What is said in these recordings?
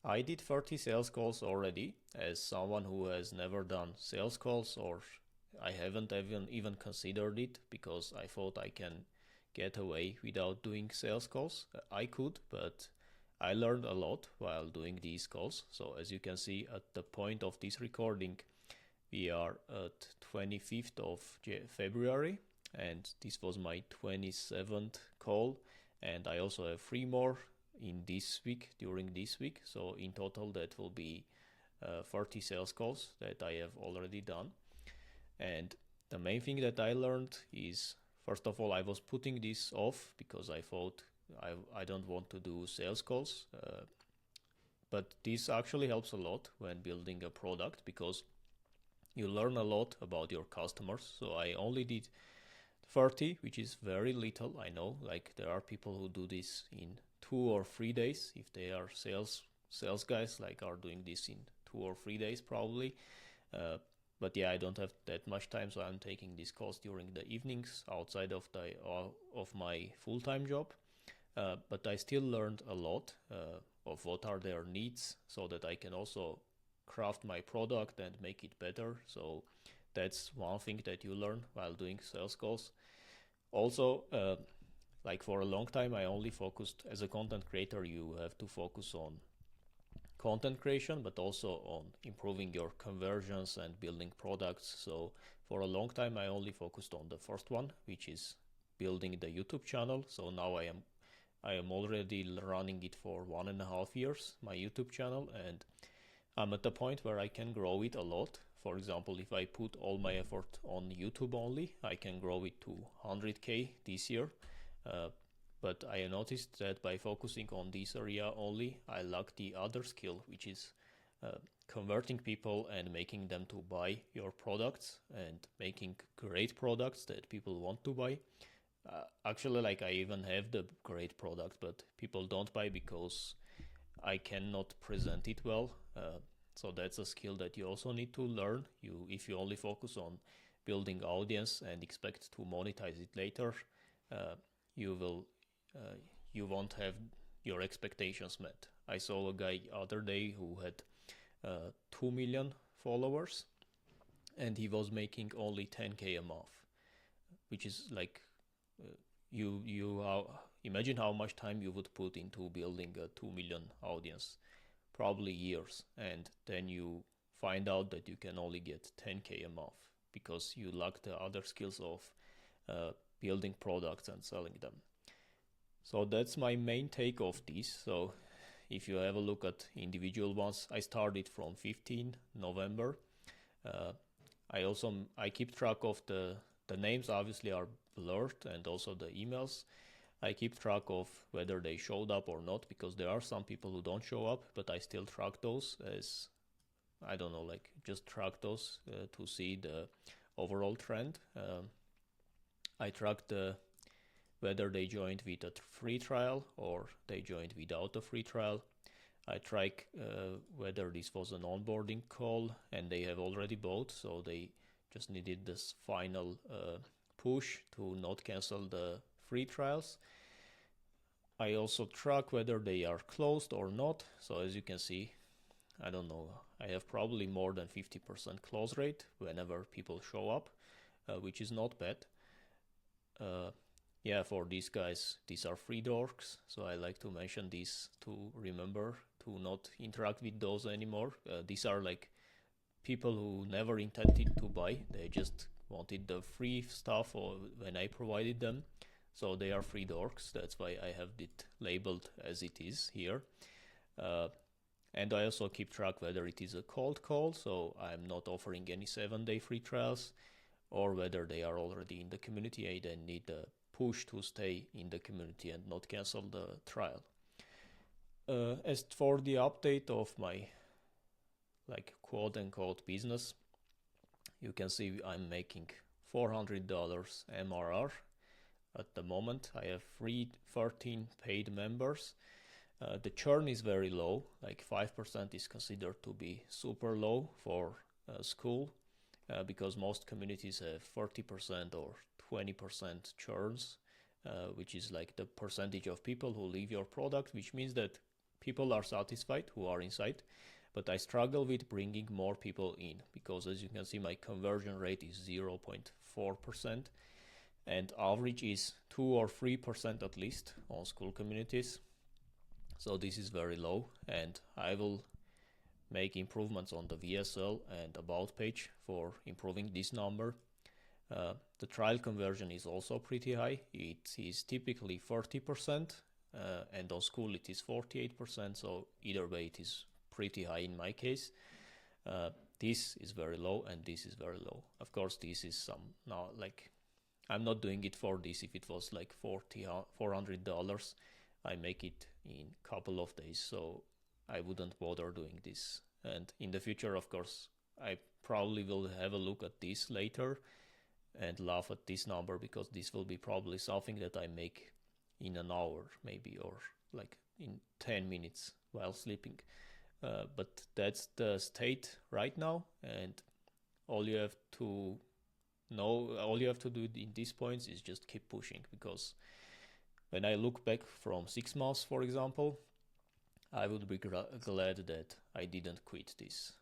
I did 30 sales calls already as someone who has never done sales calls, or I haven't even considered it because I thought I can get away without doing sales calls. I could, but I learned a lot while doing these calls. So as you can see at the point of this recording, we are at 25th of February, and this was my 27th call, and I also have three more in this week, during this week. So in total that will be 30 sales calls that I have already done. And the main thing that I learned is, first of all, I was putting this off because I thought I don't want to do sales calls. But this actually helps a lot when building a product because you learn a lot about your customers. So I only did 30, which is very little. I know, like there are people who do this in 2 or 3 days. If they are sales guys, like are doing this in 2 or 3 days probably. Uh, but yeah, I don't have that much time, so I'm taking these calls during the evenings outside of my full-time job. But I still learned a lot of what are their needs, so that I can also craft my product and make it better. So that's one thing that you learn while doing sales calls. Also, like for a long time, I only focused as a content creator. You have to focus on content creation, but also on improving your conversions and building products. So for a long time, I only focused on the first one, which is building the YouTube channel. So now I am already running it for 1.5 years, my YouTube channel, and I'm at the point where I can grow it a lot. For example, if I put all my effort on YouTube only, I can grow it to 100K this year. Uh, but I noticed that by focusing on this area only, I lack the other skill, which is converting people and making them to buy your products and making great products that people want to buy. Actually, like I even have the great product, but people don't buy because I cannot present it well. So that's a skill that you also need to learn. If you only focus on building audience and expect to monetize it later, uh, you will you won't have your expectations met. I saw a guy other day who had 2 million followers, and he was making only 10K a month, which is like you imagine how much time you would put into building a 2 million audience, probably years, and then you find out that you can only get 10K a month because you lack the other skills of building products and selling them. So that's my main take of this. So if you have a look at individual ones, I started from 15 November. uh, I keep track of the names, obviously are blurred, and also the emails. I keep track of whether they showed up or not, because there are some people who don't show up, but I still track those as, I don't know, like just track those to see the overall trend. I track whether they joined with a free trial or they joined without a free trial. I track whether this was an onboarding call and they have already bought, so they just needed this final push to not cancel the free trials. I also track whether they are closed or not. So as you can see, I don't know, I have probably more than 50% close rate whenever people show up, which is not bad. Uh, yeah, for these guys, these are free dorks, so I like to mention this to remember to not interact with those anymore. These are like people who never intended to buy, they just wanted the free stuff or when I provided them. So they are free dorks, that's why I have it labeled as it is here. Uh, and I also keep track whether it is a cold call, so I'm not offering any 7-day free trials, or whether they are already in the community. I then need a push to stay in the community and not cancel the trial. As for the update of my like quote unquote business, you can see I'm making $400 MRR at the moment. I have 13 paid members. The churn is very low, like 5% is considered to be super low for school, because most communities have 30% or 20% churns, which is like the percentage of people who leave your product, which means that people are satisfied who are inside, but I struggle with bringing more people in because, as you can see, my conversion rate is 0.4%, and average is 2 or 3% at least on School Communities. So this is very low, and I will make improvements on the VSL and About page for improving this number. The trial conversion is also pretty high. It is typically 30%, and on School it is 48%, so either way it is pretty high in my case. This is very low and this is very low. Of course, this is some, now, like, I'm not doing it for this. If it was like $400, I make it in a couple of days, so I wouldn't bother doing this. And in the future, of course, I probably will have a look at this later and laugh at this number, because this will be probably something that I make in an hour maybe, or like in 10 minutes while sleeping. But that's the state right now, and all you have to do in these points is just keep pushing, because when I look back from 6 months, for example, I would be glad that I didn't quit this.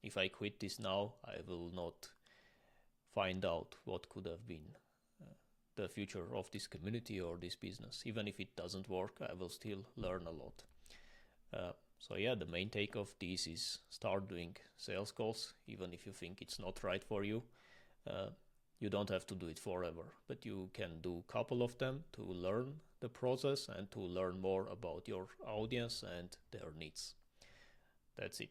If I quit this now, I will not find out what could have been the future of this community or this business. Even if it doesn't work, I will still learn a lot. So yeah, the main take of this is start doing sales calls, even if you think it's not right for you. You don't have to do it forever, but you can do a couple of them to learn the process and to learn more about your audience and their needs. That's it.